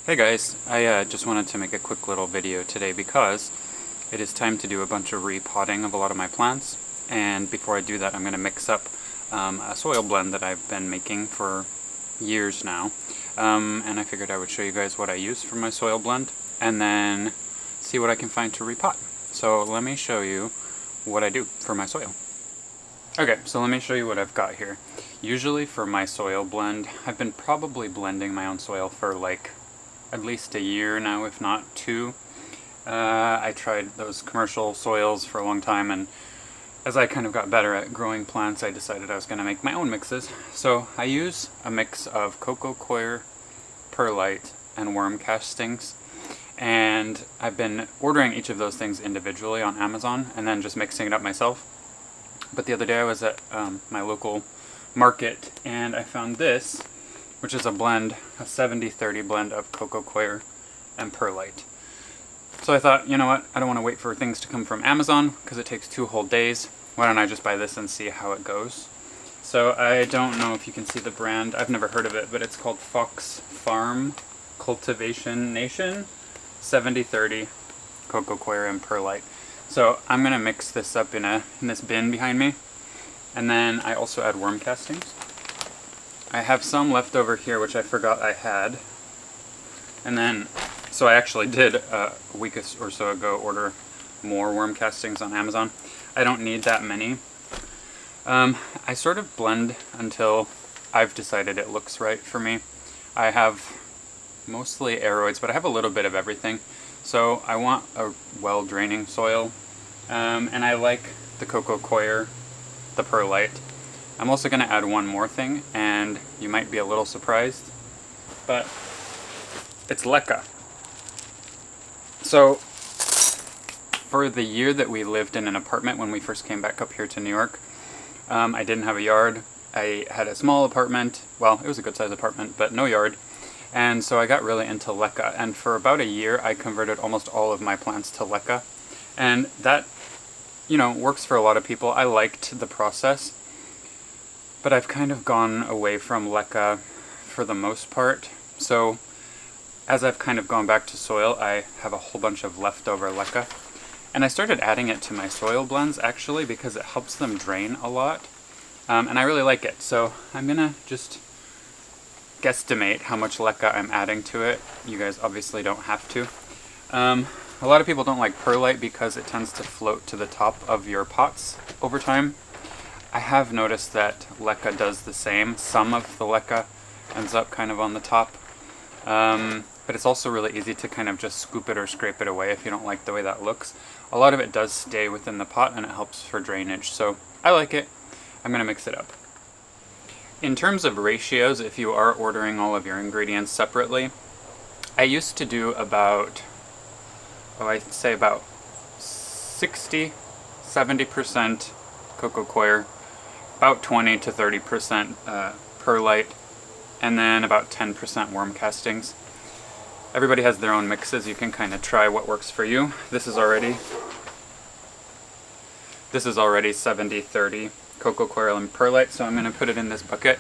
Hey guys, I just wanted to make a quick little video today because it is time to do a bunch of repotting of a lot of my plants, and before I do that I'm going to mix up a soil blend that I've been making for years now, and I figured I would show you guys what I use for my soil blend and then see what I can find to repot. So let me show you what I do for my soil. Okay, so let me show you what I've got here. Usually for my soil blend, I've been probably blending my own soil for like at least a year now, if not two. I tried those commercial soils for a long time, and as I kind of got better at growing plants, I decided I was going to make my own mixes. So I use a mix of coco, coir, perlite, and worm castings, and I've been ordering each of those things individually on Amazon and then just mixing it up myself. But the other day I was at my local market and I found this, which is a blend, a 70-30 blend of coco, coir, and perlite. So I thought, you know what, I don't want to wait for things to come from Amazon because it takes 2 whole days. Why don't I just buy this and see how it goes? So I don't know if you can see the brand, I've never heard of it, but it's called FoxFarm Cultivation Nation 70-30 coco, coir, and perlite. So I'm going to mix this up in this bin behind me, and then I also add worm castings. I have some left over here which I forgot I had, and then so I actually did a week or so ago order more worm castings on Amazon. I don't need that many. I sort of blend until I've decided it looks right for me. I have mostly aeroids, but I have a little bit of everything. So I want a well-draining soil, and I like the coco, coir, the perlite. I'm also going to add one more thing, and you might be a little surprised, but it's LECA. So for the year that we lived in an apartment when we first came back up here to New York, I didn't have a yard. I had a small apartment. Well, it was a good sized apartment, but no yard. And so I got really into LECA, and for about a year I converted almost all of my plants to LECA. And that, you know, works for a lot of people. I liked the process, but I've kind of gone away from LECA for the most part. So as I've kind of gone back to soil, I have a whole bunch of leftover LECA. And I started adding it to my soil blends actually because it helps them drain a lot. And I really like it. So I'm gonna just guesstimate how much LECA I'm adding to it. You guys obviously don't have to. A lot of people don't like perlite because it tends to float to the top of your pots over time. I have noticed that LECA does the same. Some of the LECA ends up kind of on the top. But it's also really easy to kind of just scoop it or scrape it away if you don't like the way that looks. A lot of it does stay within the pot and it helps for drainage. So I like it. I'm going to mix it up. In terms of ratios, if you are ordering all of your ingredients separately, I used to do about, I'd say about 60-70% coco, coir, about 20 to 30% perlite, and then about 10% worm castings. Everybody has their own mixes. You can kind of try what works for you. This is already 70-30 coco, coir, and perlite, so I'm going to put it in this bucket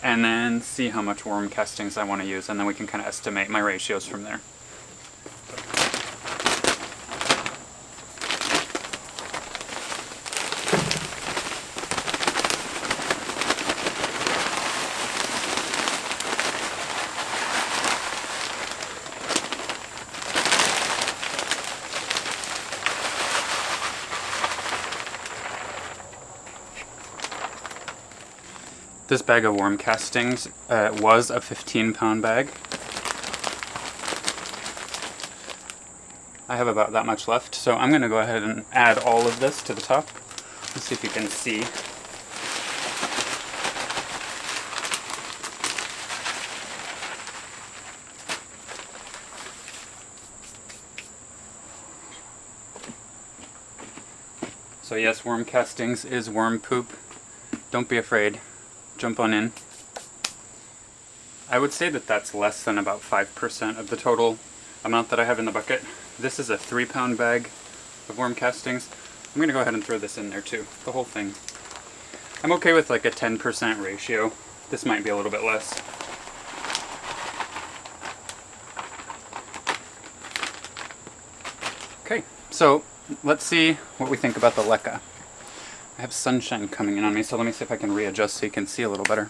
and then see how much worm castings I want to use, and then we can kind of estimate my ratios from there. This bag of worm castings was a 15-pound bag. I have about that much left, so I'm going to go ahead and add all of this to the top. Let's see if you can see. So yes, worm castings is worm poop. Don't be afraid. Jump on in. I would say that that's less than about 5% of the total amount that I have in the bucket. This is a 3-pound bag of worm castings. I'm going to go ahead and throw this in there too, the whole thing. I'm okay with like a 10% ratio. This might be a little bit less. Okay, so let's see what we think about the LECA. I have sunshine coming in on me, so let me see if I can readjust so you can see a little better.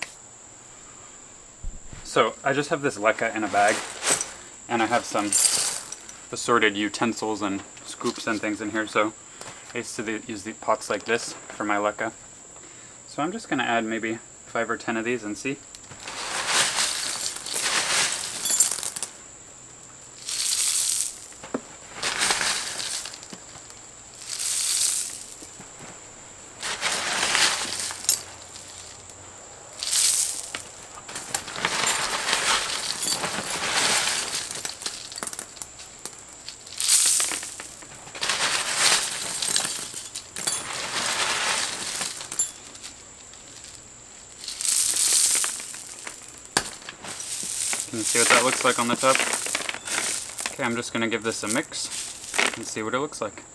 So I just have this LECA in a bag, and I have some assorted utensils and scoops and things in here, so I used to use the pots like this for my LECA. So I'm just going to add maybe 5 or 10 of these and see. Can you see what that looks like on the top? Okay, I'm just going to give this a mix and see what it looks like.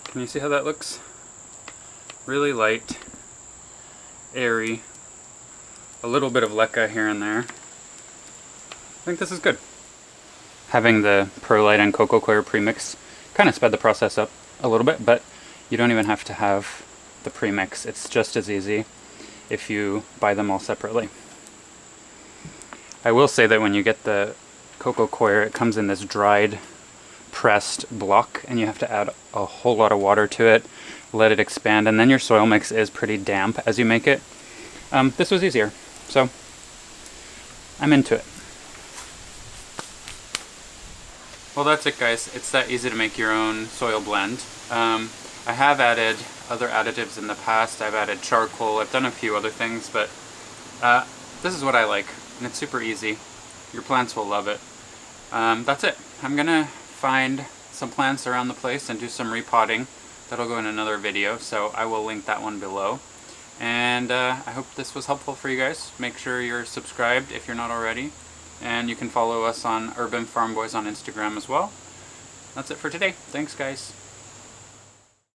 Can you see how that looks? Really light, airy, a little bit of LECA here and there. I think this is good. Having the Perlite and coco coir premix kind of sped the process up a little bit, but you don't even have to have the premix. It's just as easy if you buy them all separately. I will say that when you get the coco coir, it comes in this dried, pressed block, and you have to add a whole lot of water to it, let it expand, and then your soil mix is pretty damp as you make it. This was easier, so I'm into it. Well, that's it, guys. It's that easy to make your own soil blend. I have added other additives in the past. I've added charcoal. I've done a few other things, but this is what I like, and it's super easy. Your plants will love it. That's it. I'm gonna find some plants around the place and do some repotting. That'll go in another video, so I will link that one below. And I hope this was helpful for you guys. Make sure you're subscribed if you're not already. And you can follow us on Urban Farmboys on Instagram as well. That's it for today. Thanks, guys.